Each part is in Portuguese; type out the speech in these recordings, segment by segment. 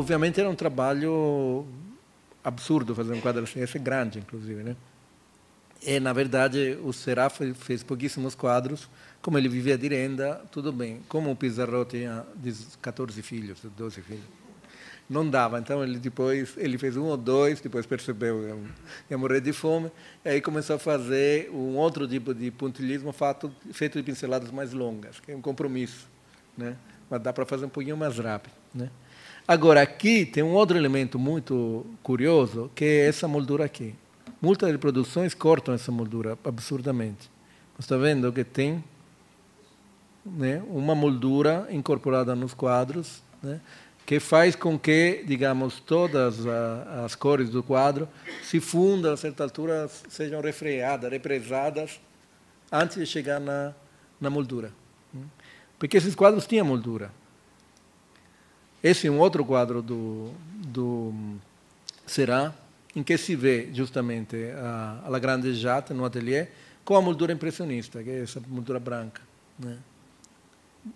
ovviamente era um trabalho absurdo fazer um quadro assim, esse é grande, inclusive, né? E, na verdade, o Seurat fez pouquíssimos quadros, como ele vivia de renda, tudo bem. Como o Pissarro tinha 14 filhos, 12 filhos, não dava. Então, ele fez um ou dois, depois percebeu que ia morrer de fome, e aí começou a fazer um outro tipo de puntilhismo feito de pinceladas mais longas, que é um compromisso, né? Mas dá para fazer um pouquinho mais rápido, né? Agora, aqui tem um outro elemento muito curioso, que é essa moldura aqui. Muitas reproduções cortam essa moldura absurdamente. Você está vendo que tem, né, uma moldura incorporada nos quadros, né, que faz com que, digamos, todas as cores do quadro se fundam, a certa altura, sejam refreadas, represadas, antes de chegar na moldura. Porque esses quadros tinham moldura. Esse é um outro quadro do Seurat, em que se vê justamente a La Grande Jatte no ateliê com a moldura impressionista, que é essa moldura branca, né?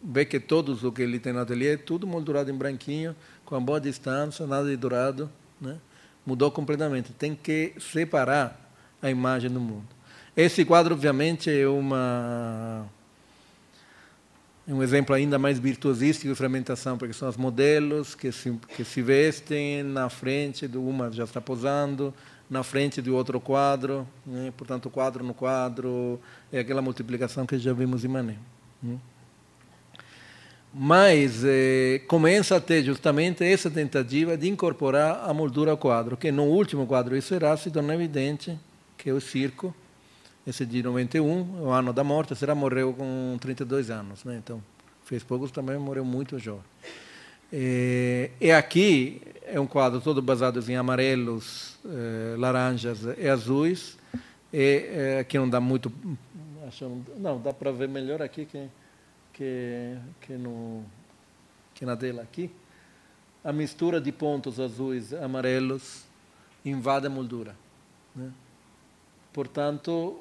Vê que todos o que ele tem no ateliê é tudo moldurado em branquinho, com uma boa distância, nada de dourado, né? Mudou completamente. Tem que separar a imagem do mundo. Esse quadro, obviamente, é um exemplo ainda mais virtuosístico de fragmentação, porque são os modelos que se vestem na frente de uma, já está posando, na frente do outro quadro, né? Portanto, quadro no quadro, é aquela multiplicação que já vimos em Manet. Né? Mas começa a ter justamente essa tentativa de incorporar a moldura ao quadro, que no último quadro de Seurat se torna evidente, que é o Circo, esse de 91, o ano da morte. Seurat morreu com 32 anos, né? Então fez poucos também, morreu muito jovem. E aqui é um quadro todo baseado em amarelos, laranjas e azuis. E aqui não dá muito... Não, dá para ver melhor aqui que na tela aqui. A mistura de pontos azuis e amarelos invade a moldura, né? Portanto,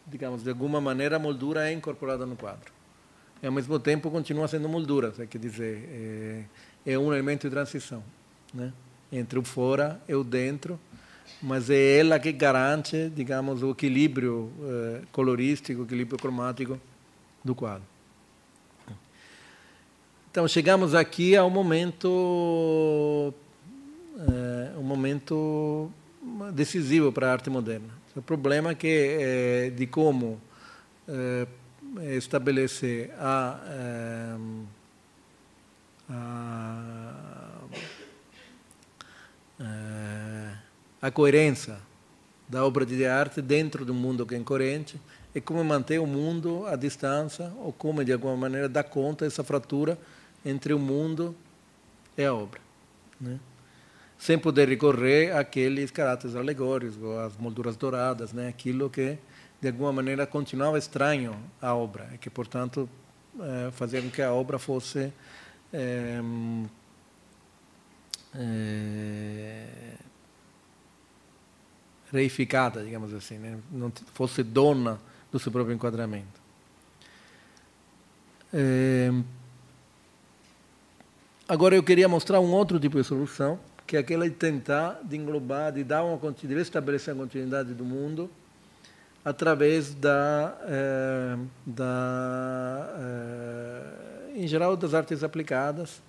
digamos, de alguma maneira a moldura é incorporada no quadro. E, ao mesmo tempo, continua sendo moldura, quer dizer, é um elemento de transição, né? Entre o fora e o dentro, mas é ela que garante, digamos, o equilíbrio colorístico, o equilíbrio cromático do quadro. Então, chegamos aqui ao momento decisivo para a arte moderna. O problema é que de como estabelecer a coerência da obra de arte dentro de um mundo que é incoerente e como manter o mundo à distância ou como, de alguma maneira, dar conta dessa fratura entre o mundo e a obra, né? Sem poder recorrer àqueles caráteres alegóricos, às molduras douradas, né? Aquilo que, de alguma maneira, continuava estranho à obra e que, portanto, fazia com que a obra fosse reificada, digamos assim, né? Não fosse dona do seu próprio enquadramento. Agora eu queria mostrar um outro tipo de solução, que é aquela de tentar, de englobar, de estabelecer a continuidade do mundo através em geral, das artes aplicadas,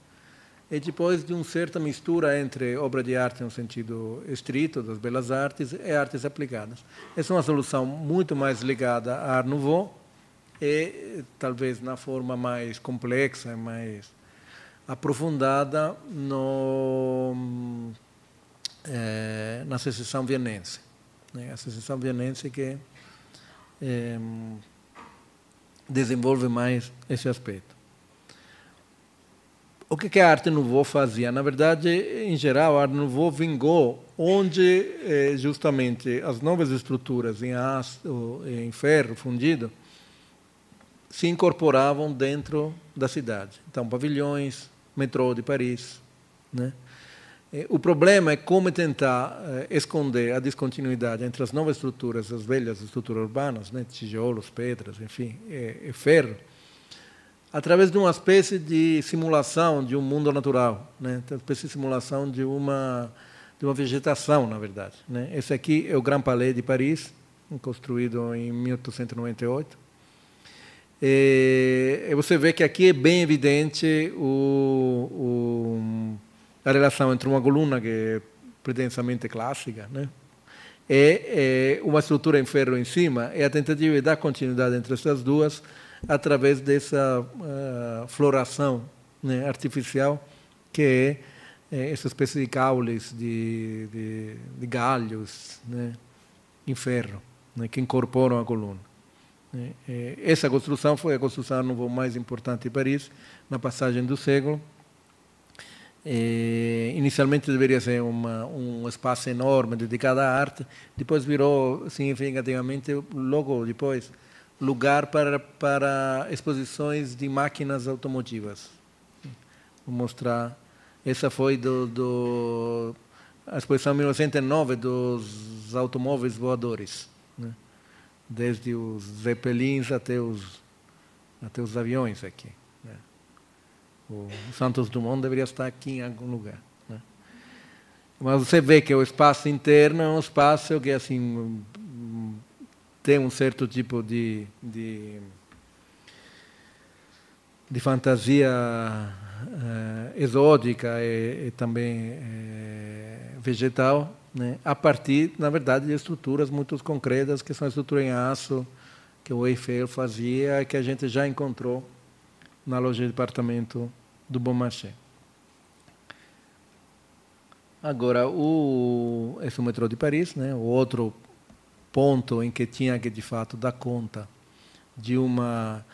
e depois de uma certa mistura entre obra de arte no sentido estrito, das belas artes, e artes aplicadas. Essa é uma solução muito mais ligada à Art Nouveau e, talvez, na forma mais complexa, mais aprofundada na secessão vienense. A secessão vienense que desenvolve mais esse aspecto. O que a Arte Nouveau fazia? Na verdade, em geral, a Arte Nouveau vingou onde justamente as novas estruturas em aço, em ferro fundido, se incorporavam dentro da cidade. Então, pavilhões, metrô de Paris, né? O problema é como tentar esconder a descontinuidade entre as novas estruturas, as velhas estruturas urbanas, né? Tijolos, pedras, enfim, e ferro, através de uma espécie de simulação de um mundo natural, né? Uma espécie de simulação de uma vegetação, na verdade, né? Esse aqui é o Grand Palais de Paris, construído em 1898. E você vê que aqui é bem evidente a relação entre uma coluna que é pretensamente clássica, né? E uma estrutura em ferro em cima, e a tentativa de dar continuidade entre essas duas através dessa floração, né, artificial, que é essa espécie de caules de galhos, né, em ferro, né, que incorporam a coluna. Essa construção foi a construção Art Nouveau mais importante de Paris na passagem do século. Inicialmente deveria ser um espaço enorme dedicado à arte, depois virou significativamente, logo depois, lugar para exposições de máquinas automotivas. Vou mostrar. Essa foi a exposição de 1909 dos automóveis voadores, né? Desde os Zeppelins até os aviões aqui, né? O Santos Dumont deveria estar aqui em algum lugar, né? Mas você vê que o espaço interno é um espaço que assim tem um certo tipo de fantasia exótica e também vegetal, né? A partir, na verdade, de estruturas muito concretas, que são a estrutura em aço que o Eiffel fazia e que a gente já encontrou na loja de departamento do Bon Marché. Agora, esse é o metrô de Paris, né? O outro ponto em que tinha que, de fato, dar conta de uma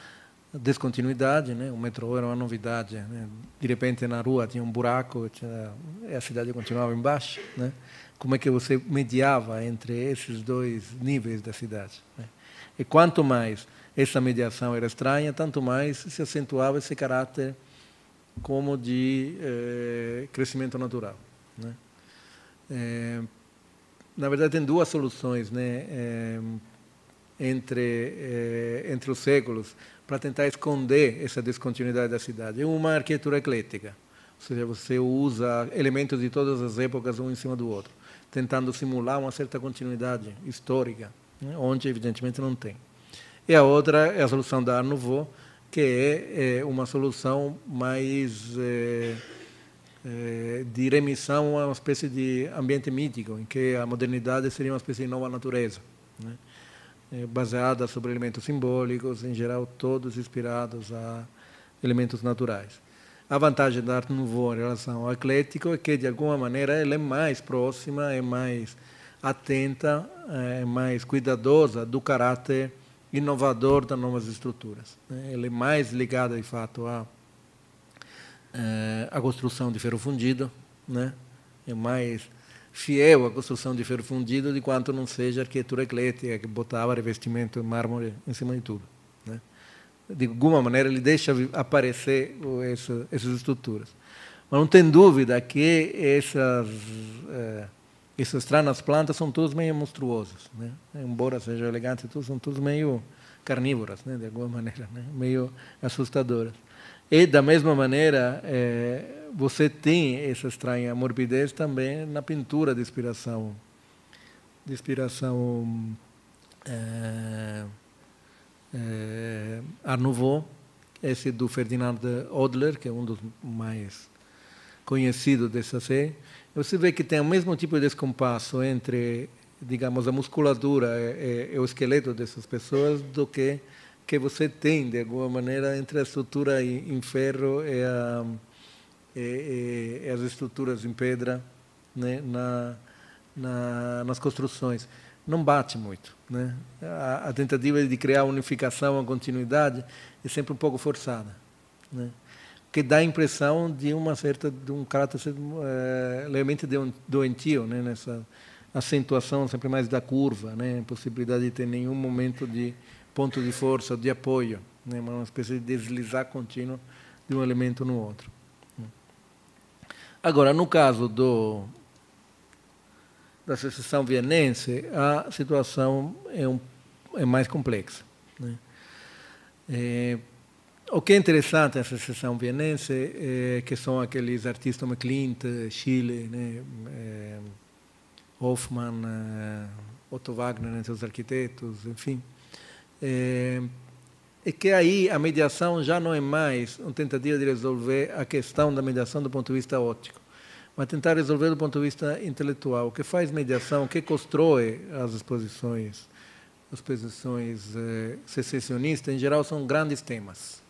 descontinuidade, né? O metrô era uma novidade, né? De repente, na rua tinha um buraco e a cidade continuava embaixo, né? Como é que você mediava entre esses dois níveis da cidade, né? E quanto mais essa mediação era estranha, tanto mais se acentuava esse caráter como de crescimento natural, né? Na verdade, tem duas soluções, né, entre os séculos para tentar esconder essa descontinuidade da cidade. Uma arquitetura eclética, ou seja, você usa elementos de todas as épocas um em cima do outro, tentando simular uma certa continuidade histórica, né, onde evidentemente não tem. E a outra é a solução da Art Nouveau, que é uma solução mais de remissão a uma espécie de ambiente mítico, em que a modernidade seria uma espécie de nova natureza, né? Baseada sobre elementos simbólicos, em geral todos inspirados a elementos naturais. A vantagem da Art Nouveau em relação ao eclético é que, de alguma maneira, ela é mais próxima, é mais atenta, é mais cuidadosa do caráter inovador das novas estruturas, né? Ela é mais ligada, de fato, a construção de ferro fundido, né? É mais fiel à construção de ferro fundido de quanto não seja a arquitetura eclética, que botava revestimento de mármore em cima de tudo, né? De alguma maneira, ele deixa aparecer essas estruturas. Mas não tem dúvida que essas tranas plantas são todas meio monstruosas, né? Embora sejam elegantes, são todas meio carnívoras, né? De alguma maneira, né? Meio assustadoras. E, da mesma maneira, você tem essa estranha morbidez também na pintura de inspiração Art Nouveau, esse do Ferdinand Hodler, que é um dos mais conhecidos dessa série. Você vê que tem o mesmo tipo de descompasso entre, digamos, a musculatura e o esqueleto dessas pessoas do que você tem, de alguma maneira, entre a estrutura em ferro e as estruturas em pedra, né, nas construções. Não bate muito, né? A tentativa de criar unificação, a continuidade, é sempre um pouco forçada, né? Que dá a impressão de um caráter levemente doentio, né? Nessa acentuação sempre mais da curva, né? Impossibilidade de ter nenhum momento de ponto de força, de apoio, né? Uma espécie de deslizar contínuo de um elemento no outro. Agora, no caso da secessão vienense, a situação é mais complexa, né? O que é interessante nessa sessão vienense é que são aqueles artistas como Klimt, Schiele, né? Hoffmann, Otto Wagner entre os arquitetos, enfim. É que aí a mediação já não é mais uma tentativa de resolver a questão da mediação do ponto de vista óptico, mas tentar resolver do ponto de vista intelectual. O que faz mediação, o que constrói as exposições secessionistas, em geral, são grandes temas.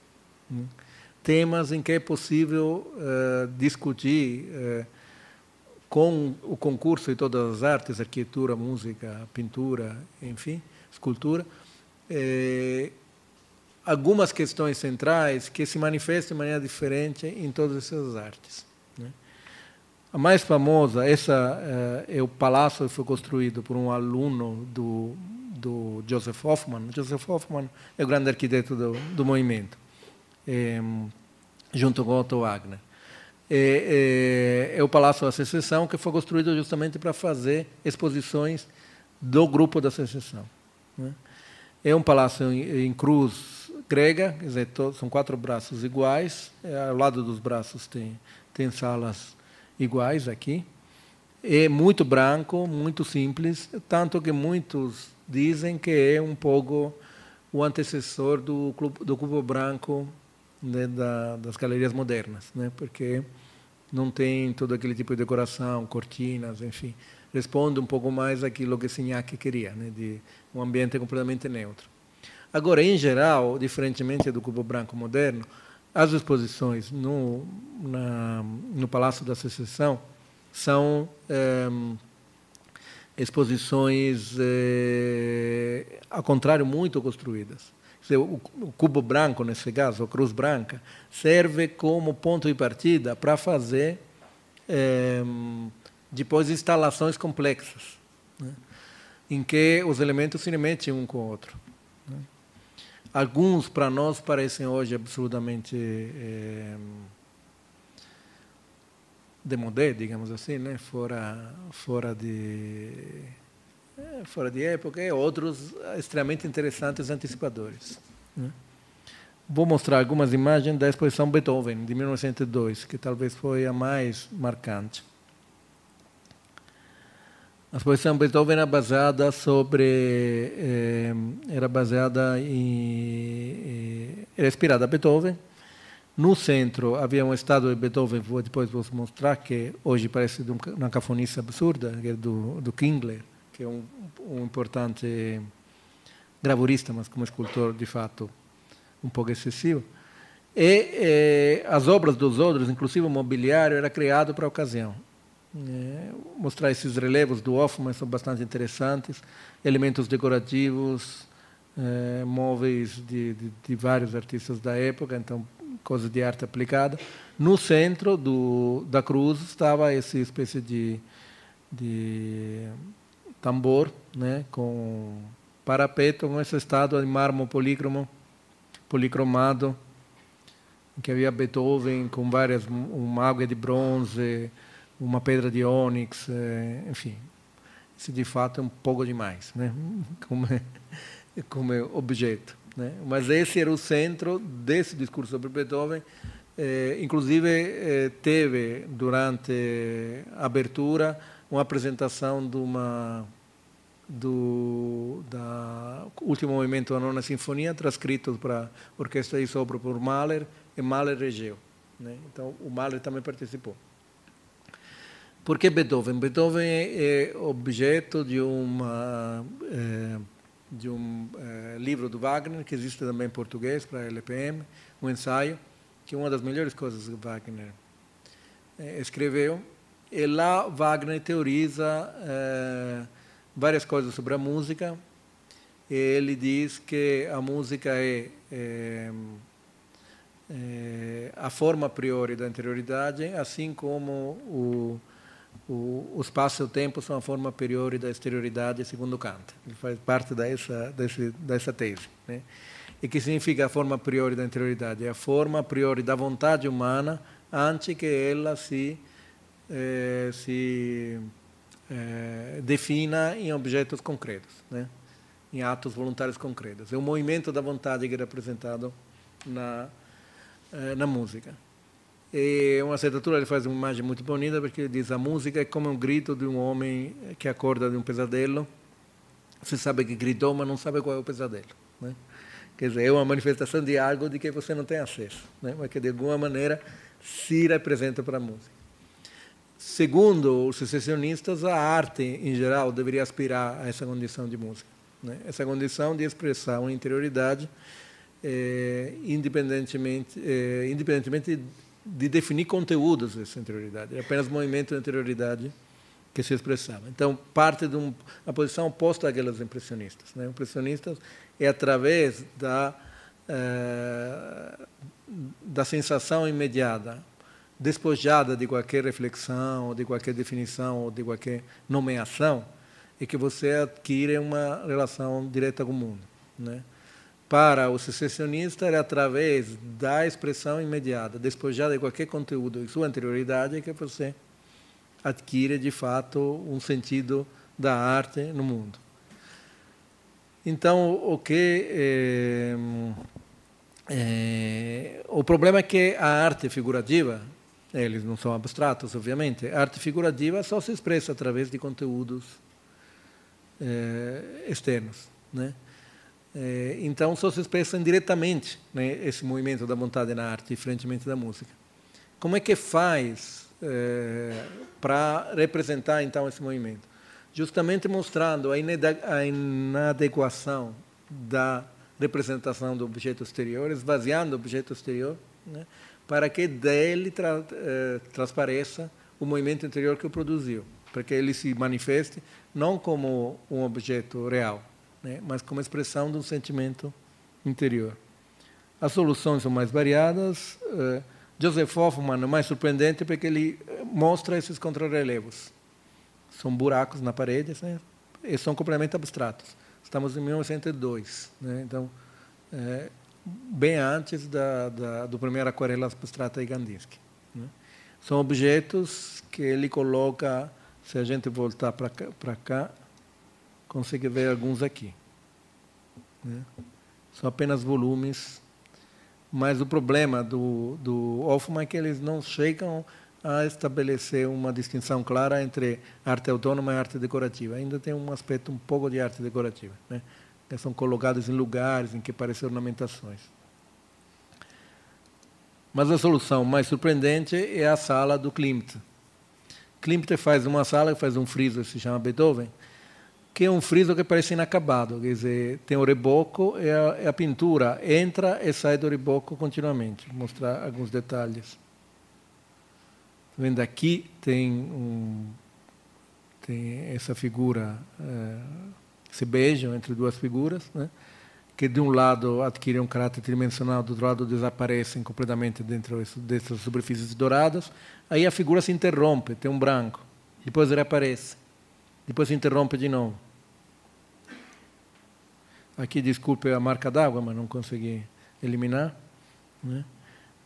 Temas em que é possível discutir com o concurso de todas as artes, arquitetura, música, pintura, enfim, escultura, algumas questões centrais que se manifestam de maneira diferente em todas essas artes. Né? A mais famosa, essa é o palácio que foi construído por um aluno do Joseph Hoffmann. Joseph Hoffmann é o grande arquiteto do movimento, junto com Otto Wagner. É o Palácio da Secessão, que foi construído justamente para fazer exposições do grupo da Secessão. Né? É um palácio em cruz grega, quer dizer, são 4 braços iguais, ao lado dos braços tem salas iguais aqui. É muito branco, muito simples, tanto que muitos dizem que é um pouco o antecessor do cubo branco, né, das galerias modernas, né, porque não tem todo aquele tipo de decoração, cortinas, enfim. Responde um pouco mais àquilo que Signac queria, né, de um ambiente completamente neutro. Agora, em geral, diferentemente do cubo branco moderno, as exposições no Palácio da Secessão são exposições, ao contrário, muito construídas. O cubo branco, nesse caso, a cruz branca, serve como ponto de partida para fazer depois instalações complexas, né, em que os elementos se remetem um com o outro. Né. Alguns, para nós, parecem hoje absolutamente demodé, digamos assim, né, fora de época, e outros extremamente interessantes antecipadores. Né. Vou mostrar algumas imagens da exposição Beethoven, de 1902, que talvez foi a mais marcante. A exposição Beethoven era baseada era inspirada a Beethoven. No centro havia uma estátua de Beethoven, depois vou mostrar, que hoje parece uma cafonice absurda, que é do Kingler, que é um importante gravurista, mas como escultor, de fato, um pouco excessivo. E as obras dos outros, inclusive o mobiliário, era criado para a ocasião. Mostrar esses relevos do Hoffmann são bastante interessantes, elementos decorativos, móveis de vários artistas da época, então coisas de arte aplicada. No centro da cruz estava essa espécie de tambor, né, com parapeito, com essa estátua de mármore policromado, em que havia Beethoven com uma água de bronze, uma pedra de ônix, enfim. Isso, de fato, é um pouco demais, né, como objeto. Né? Mas esse era o centro desse discurso sobre Beethoven. Inclusive, teve, durante a abertura, uma apresentação do último movimento da Nona Sinfonia, transcrito para orquestra de sopro por Mahler, e Mahler regeu. Né? Então, o Mahler também participou. Por que Beethoven? Beethoven é objeto de um livro do Wagner, que existe também em português para a LPM, um ensaio, que é uma das melhores coisas que Wagner escreveu. E lá Wagner teoriza várias coisas sobre a música. Ele diz que a música é a forma a priori da interioridade, assim como o espaço e o tempo são a forma a priori da exterioridade, segundo Kant. Ele faz parte dessa tese. Né? E que significa a forma a priori da interioridade? É a forma a priori da vontade humana antes que ela se defina em objetos concretos, né? Em atos voluntários concretos. É o movimento da vontade que é representado na música. E a uma certa altura ele faz uma imagem muito bonita, porque ele diz: a música é como um grito de um homem que acorda de um pesadelo. Você sabe que gritou, mas não sabe qual é o pesadelo, né? Quer dizer, é uma manifestação de algo de que você não tem acesso, né? Mas que de alguma maneira se representa para a música. Segundo os secessionistas, a arte em geral deveria aspirar a essa condição de música, né? Essa condição de expressar uma interioridade independentemente de definir conteúdos dessa interioridade. É apenas movimento de interioridade que se expressava. Então, parte de uma posição oposta àquelas impressionistas, né? Impressionistas é através da sensação imediata, despojada de qualquer reflexão, ou de qualquer definição, ou de qualquer nomeação, é que você adquire uma relação direta com o mundo, né? Para o secessionista, é através da expressão imediata, despojada de qualquer conteúdo e sua anterioridade, que você adquire, de fato, um sentido da arte no mundo. Então, o problema é que a arte figurativa, eles não são abstratos, obviamente, a arte figurativa só se expressa através de conteúdos externos, né? Então, só se expressa indiretamente, né, esse movimento da vontade na arte, diferentemente da música. Como é que faz para representar, então, esse movimento? Justamente mostrando a inadequação da representação do objeto exterior, esvaziando o objeto exterior, né, para que dele transpareça o movimento interior que o produziu, para que ele se manifeste não como um objeto real, né, mas como expressão de um sentimento interior. As soluções são mais variadas. Joseph Hoffmann é mais surpreendente porque ele mostra esses contrarrelevos. São buracos na parede, né, e são completamente abstratos. Estamos em 1902, né, então, bem antes do primeiro aquarela abstrata de Kandinsky, né. São objetos que ele coloca, se a gente voltar para cá, consegue ver alguns aqui, né? São apenas volumes, mas o problema do Hoffmann é que eles não chegam a estabelecer uma distinção clara entre arte autônoma e arte decorativa. Ainda tem um aspecto um pouco de arte decorativa, né? Que são colocados em lugares em que parecem ornamentações. Mas a solução mais surpreendente é a sala do Klimt. Klimt faz uma sala que faz um friso que se chama Beethoven, que é um friso que parece inacabado, quer dizer, tem o reboco e a pintura entra e sai do reboco continuamente. Vou mostrar alguns detalhes. Vendo aqui tem essa figura, esse beijo entre duas figuras, né, que de um lado adquirem um caráter tridimensional, do outro lado desaparecem completamente dentro dessas superfícies douradas. Aí a figura se interrompe, tem um branco, depois reaparece, depois se interrompe de novo. Aqui, desculpe a marca d'água, mas não consegui eliminar, né?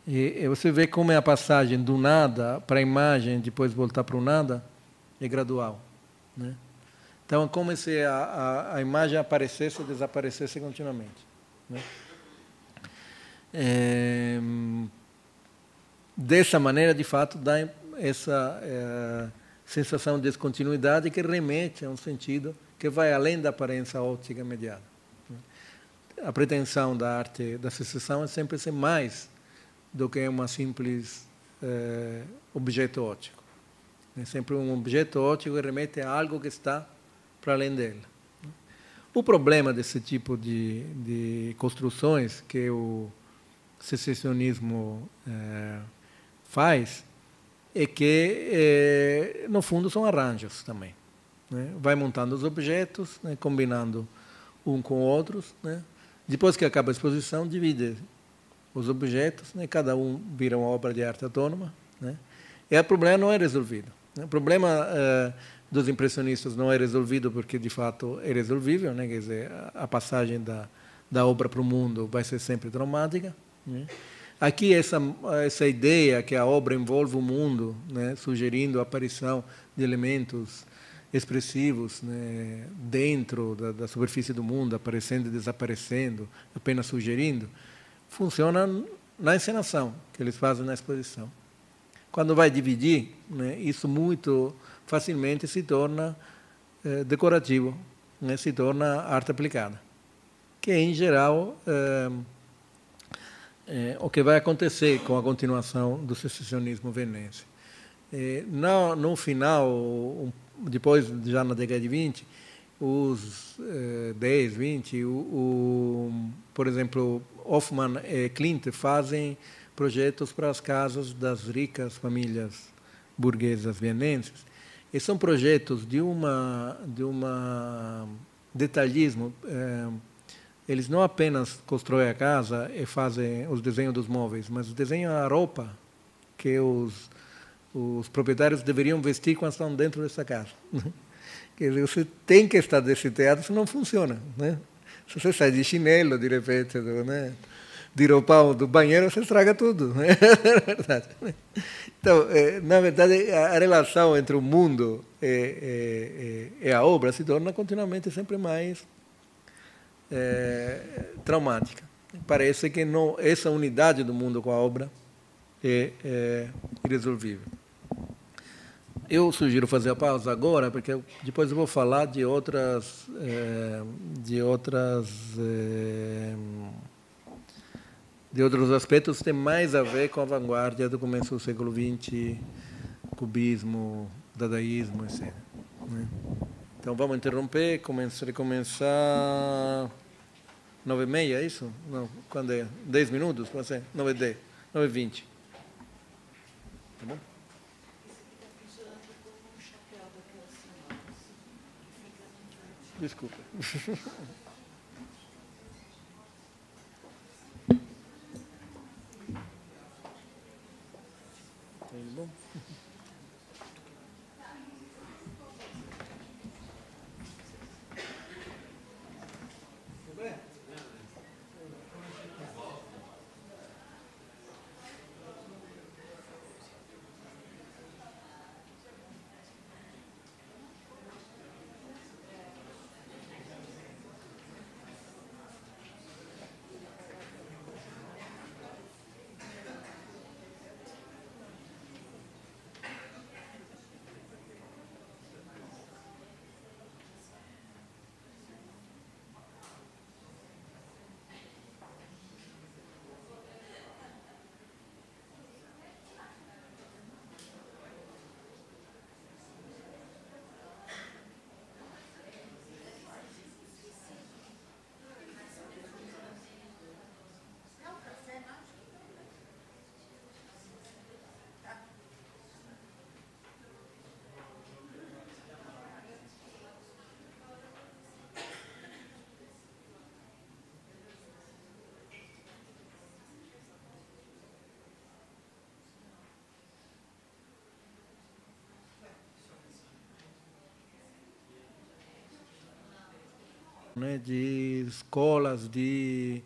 E você vê como é a passagem do nada para a imagem, depois voltar para o nada, é gradual, né? Então, é como se a imagem aparecesse e desaparecesse continuamente, né? Dessa maneira, de fato, dá essa sensação de descontinuidade que remete a um sentido que vai além da aparência óptica imediata. A pretensão da arte da secessão é sempre ser mais do que uma simples objeto óptico. É sempre um objeto óptico que remete a algo que está para além dela. O problema desse tipo de construções que o secessionismo faz é que, no fundo, são arranjos também, né? Vai montando os objetos, né, combinando um com outros, né? Depois que acaba a exposição, divide os objetos, né? Cada um vira uma obra de arte autônoma, né? E o problema não é resolvido. O problema dos impressionistas não é resolvido porque, de fato, é resolvível, né? Quer dizer, a passagem da obra para o mundo vai ser sempre traumática, né? Aqui, essa ideia que a obra envolve o mundo, né? Sugerindo a aparição de elementos expressivos, né? Dentro da superfície do mundo, aparecendo e desaparecendo, apenas sugerindo, funciona na encenação que eles fazem na exposição. Quando vai dividir, né, isso muito facilmente se torna decorativo, né, se torna arte aplicada, que em geral o que vai acontecer com a continuação do secessionismo veneziano. No final, depois, já na década de 20, os 10, 20, por exemplo, Hoffmann e Klimt fazem projetos para as casas das ricas famílias burguesas vienenses. E são projetos de uma detalhismo. Eles não apenas constroem a casa e fazem os desenhos dos móveis, mas desenham a roupa que os proprietários deveriam vestir quando estão dentro dessa casa. Quer dizer, você tem que estar desse teatro, senão não funciona, né? Se você sai de chinelo, de repente, né, de roupão do banheiro, você estraga tudo. Né? É verdade. Então, na verdade, a relação entre o mundo e a obra se torna continuamente sempre mais traumática. Parece que não, essa unidade do mundo com a obra é irresolvível. Eu sugiro fazer a pausa agora, porque depois eu vou falar de outros aspectos que têm mais a ver com a vanguarda do começo do século XX, cubismo, dadaísmo, etc. Então vamos interromper, recomeçar 9h30, é isso? Não, quando é? 10 minutos? Pode ser? 9h10, 9h20. Tá bom? Desculpa. Tudo bom? Né, de escolas de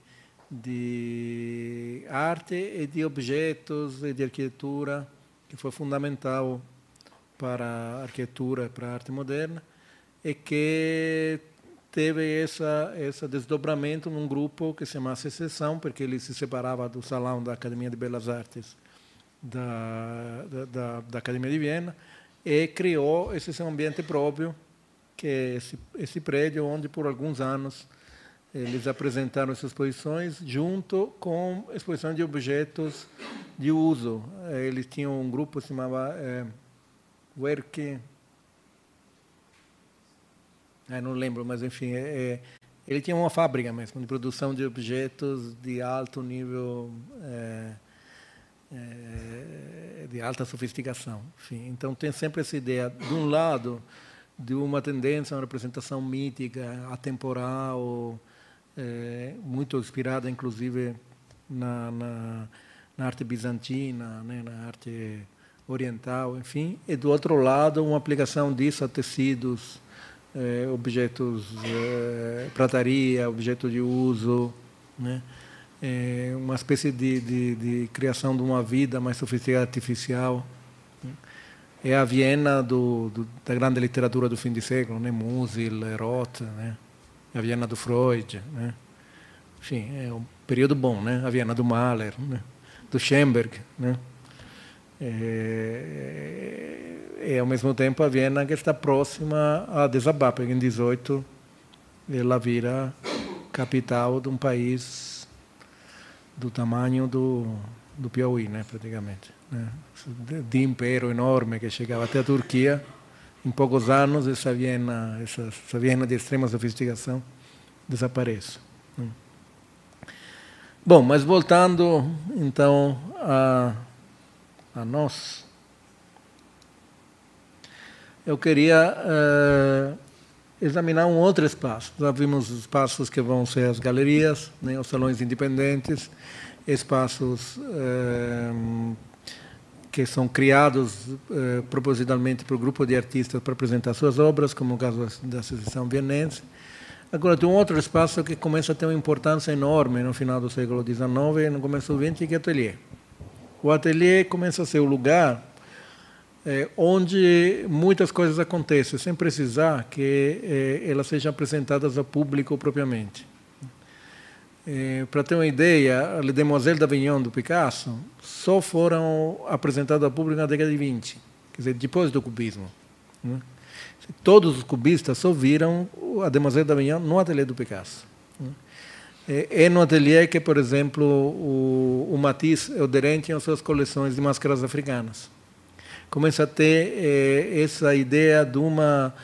arte e de objetos e de arquitetura, que foi fundamental para a arquitetura e para a arte moderna, e que teve esse desdobramento num grupo que se chama Secessão, porque ele se separava do salão da Academia de Belas Artes da Academia de Viena e criou esse seu ambiente próprio, que é esse prédio onde, por alguns anos, eles apresentaram essas exposições junto com exposição de objetos de uso. Eles tinham um grupo que se chamava Werke, não lembro, mas enfim, ele tinha uma fábrica mesmo de produção de objetos de alto nível, de alta sofisticação. Enfim, então tem sempre essa ideia, de um lado, de uma tendência a uma representação mítica, atemporal, muito inspirada, inclusive, na arte bizantina, né, na arte oriental, enfim. E, do outro lado, uma aplicação disso a tecidos, objetos, prataria, objetos de uso, né, uma espécie de criação de uma vida mais sofisticada, artificial. É a Viena da grande literatura do fim de século, né? Musil, Roth, né? A Viena do Freud, né? Enfim, é um período bom, né? A Viena do Mahler, né? do Schoenberg, né? E ao mesmo tempo a Viena, que está próxima a desabar, porque em 18 ela vira capital de um país do tamanho do Piauí, né, praticamente, né? De império enorme que chegava até a Turquia. Em poucos anos essa Viena de extrema sofisticação desaparece. Bom, mas voltando então a nós, eu queria examinar um outro espaço. Já vimos os espaços que vão ser as galerias, né, os salões independentes, espaços que são criados propositalmente para o grupo de artistas para apresentar suas obras, como o caso da Associação Vienense. Agora, tem um outro espaço que começa a ter uma importância enorme no final do século XIX e no começo do XX, que é o ateliê. O ateliê começa a ser o lugar onde muitas coisas acontecem, sem precisar que elas sejam apresentadas ao público propriamente. Para ter uma ideia, Les Demoiselles d'Avignon, do Picasso, só foram apresentadas ao público na década de 20, quer dizer, depois do cubismo, né? Todos os cubistas só viram a Demoiselle d'Avignon no ateliê do Picasso. É no ateliê que, por exemplo, o Matisse e o Derain tinham suas coleções de máscaras africanas. Começa a ter essa ideia de uma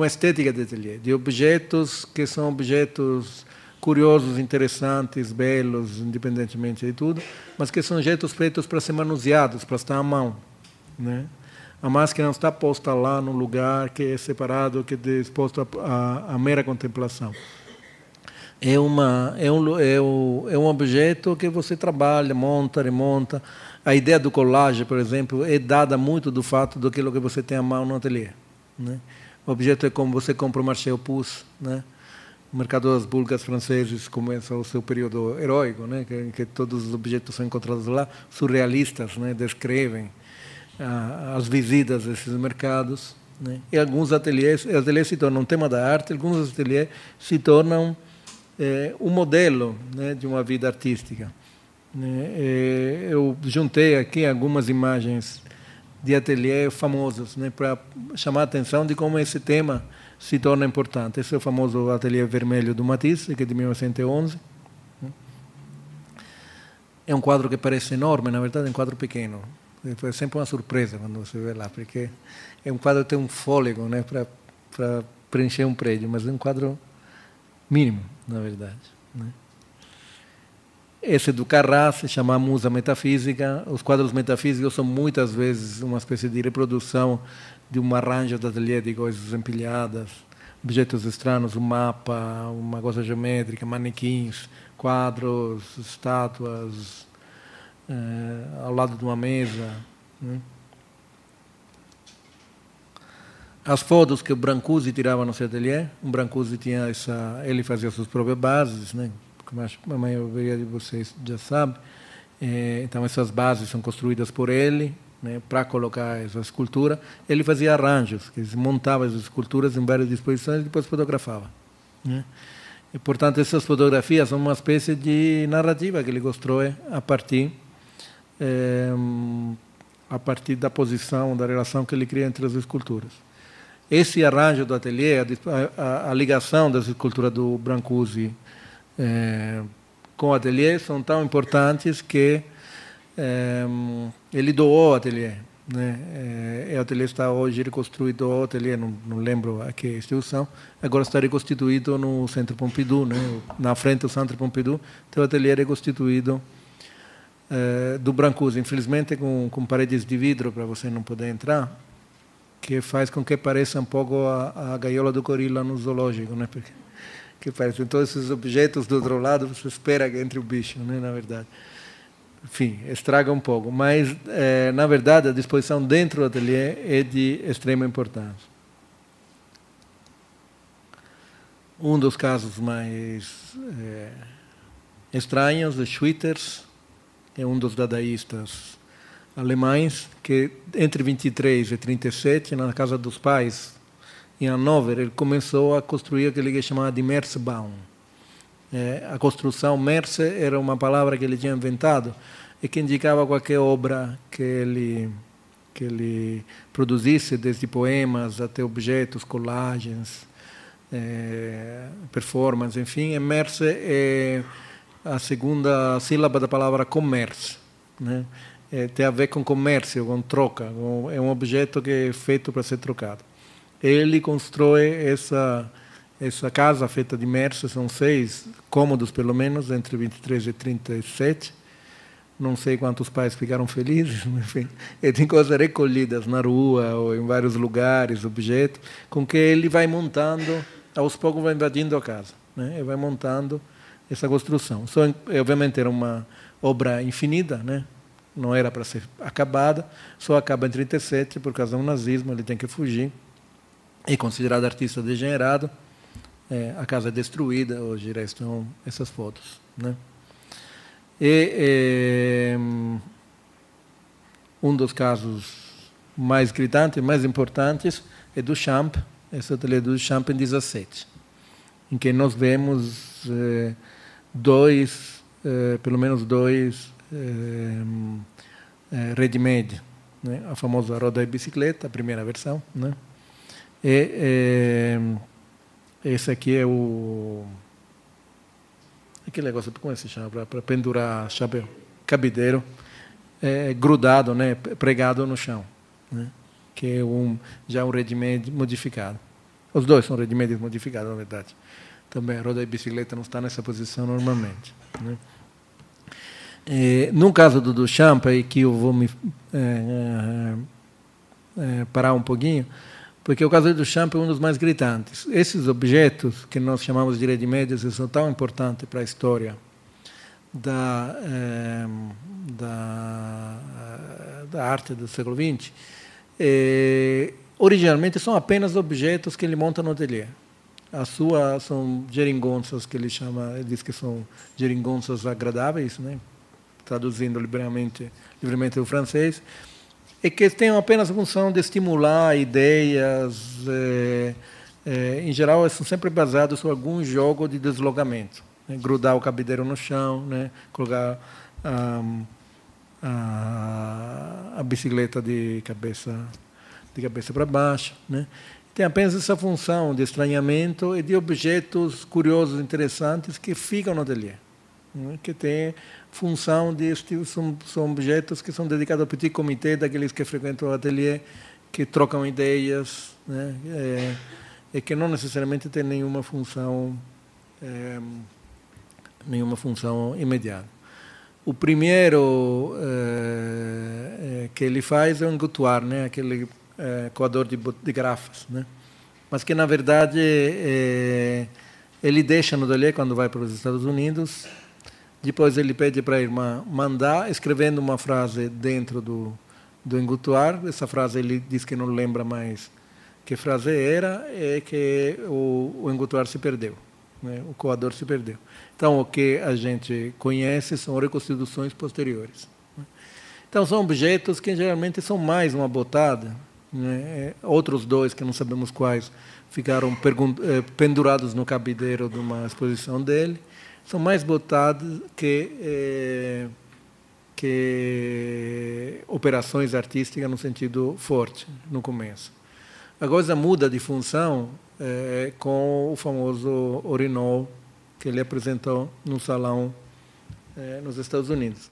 estética de ateliê, de objetos que são objetos curiosos, interessantes, belos, independentemente de tudo, mas que são objetos feitos para ser manuseados, para estar à mão, né? A máscara não está posta lá no lugar que é separado, que é exposto à mera contemplação. É um objeto que você trabalha, monta, remonta. A ideia do collage, por exemplo, é dada muito do fato daquilo que você tem à mão no ateliê, né? O objeto é como você compra o Marché aux Puces, né? O mercado das pulgas franceses começa o seu período heróico, né? Que todos os objetos são encontrados lá. Surrealistas, né, descrevem as visitas desses mercados, né? E alguns ateliês se tornam um tema da arte, alguns ateliês se tornam um modelo, né, de uma vida artística, né? Eu juntei aqui algumas imagens de ateliês famosos, né, para chamar a atenção de como esse tema se torna importante. Esse é o famoso ateliê vermelho do Matisse, que é de 1911. É um quadro que parece enorme, na verdade é um quadro pequeno. Foi sempre uma surpresa quando você vê lá, porque é um quadro que tem um fôlego, né, para preencher um prédio, mas é um quadro mínimo, na verdade, né? Esse do Carrà se chama Musa Metafísica. Os quadros metafísicos são muitas vezes uma espécie de reprodução de um arranjo de ateliê de coisas empilhadas, objetos estranhos, um mapa, uma coisa geométrica, manequins, quadros, estátuas, ao lado de uma mesa, né? As fotos que o Brancusi tirava no seu ateliê, o Brancusi tinha ele fazia suas próprias bases, né? Como acho que a maioria de vocês já sabe. Então essas bases são construídas por ele, né, para colocar essa escultura. Ele fazia arranjos, que ele montava as esculturas em várias disposições e depois fotografava, né? E, portanto, essas fotografias são uma espécie de narrativa que ele constrói a partir da posição, da relação que ele cria entre as esculturas. Esse arranjo do ateliê, a ligação das esculturas do Brancusi com o ateliê são tão importantes que ele doou o ateliê, né? O ateliê está hoje reconstruído, o ateliê, não lembro a que instituição, agora está reconstituído no Centro Pompidou, né? Na frente do Centro Pompidou, tem o ateliê reconstituído do Brancusi, infelizmente com paredes de vidro para você não poder entrar, que faz com que pareça um pouco a gaiola do gorila no zoológico, né? Porque que parecem todos esses objetos do outro lado, você espera que entre o bicho, né? Na verdade. Enfim, estraga um pouco, mas, na verdade, a disposição dentro do ateliê é de extrema importância. Um dos casos mais estranhos, de Schwitters, é um dos dadaístas alemães, que entre 23 e 37, na casa dos pais, em Hannover, ele começou a construir aquele que chamava de Meeresbaum. A construção, Merce, era uma palavra que ele tinha inventado e que indicava qualquer obra que ele produzisse, desde poemas até objetos, colagens, performance, enfim. Merce é a segunda sílaba da palavra commerce, né? Tem a ver com comércio, com troca, é um objeto que é feito para ser trocado. Ele constrói essa casa feita de Merce, são 6 cômodos pelo menos, entre 23 e 37. Não sei quantos pais ficaram felizes, enfim. E tem coisas recolhidas na rua ou em vários lugares, objetos, com que ele vai montando, aos poucos vai invadindo a casa, né? E vai montando essa construção. Obviamente era uma obra infinita, né? Não era para ser acabada, só acaba em 37 por causa do nazismo, ele tem que fugir. É considerado artista degenerado. A casa é destruída, hoje restam essas fotos, né? Um dos casos mais gritantes, mais importantes, é do Champ, esse ateliê do Champ em 17, em que nós vemos pelo menos dois ready-made, né? A famosa roda de bicicleta, a primeira versão, né? Esse aqui é aquele negócio, como se chama, para pendurar chapéu, cabideiro, grudado, né, pregado no chão, né? Que é já um ready-made modificado. Os dois são ready-made modificados, na verdade. Também a roda de bicicleta não está nessa posição normalmente, né? No caso do Duchamp, aí que eu vou me parar um pouquinho, porque o caso do Duchamp é um dos mais gritantes. Esses objetos, que nós chamamos de ready-made, são tão importantes para a história da arte do século XX, originalmente são apenas objetos que ele monta no ateliê. São geringonças, que ele diz que são geringonças agradáveis, né? Traduzindo livremente do francês, e que têm apenas a função de estimular ideias. Em geral, são sempre baseados sobre algum jogo de deslocamento, né? Grudar o cabideiro no chão, né? Colocar a bicicleta de cabeça para baixo, né? Tem apenas essa função de estranhamento e de objetos curiosos, interessantes, que ficam no ateliê, né? Que tem função são objetos que são dedicados ao petit comité, daqueles que frequentam o ateliê, que trocam ideias, né? E que não necessariamente tem nenhuma função imediata. O primeiro que ele faz é o engotuar, né? Aquele coador de garrafas, né? Mas que, na verdade, ele deixa no ateliê quando vai para os Estados Unidos. Depois ele pede para a irmã mandar, escrevendo uma frase dentro do engotuar. Essa frase ele diz que não lembra mais que frase era, é que o engotuar se perdeu, né? O coador se perdeu. Então, o que a gente conhece são reconstituições posteriores, né? Então, são objetos que geralmente são mais uma botada, né? Outros dois, que não sabemos quais, ficaram pendurados no cabideiro de uma exposição dele. São mais botados que operações artísticas no sentido forte, no começo. A coisa muda de função com o famoso urinol que ele apresentou num salão nos Estados Unidos.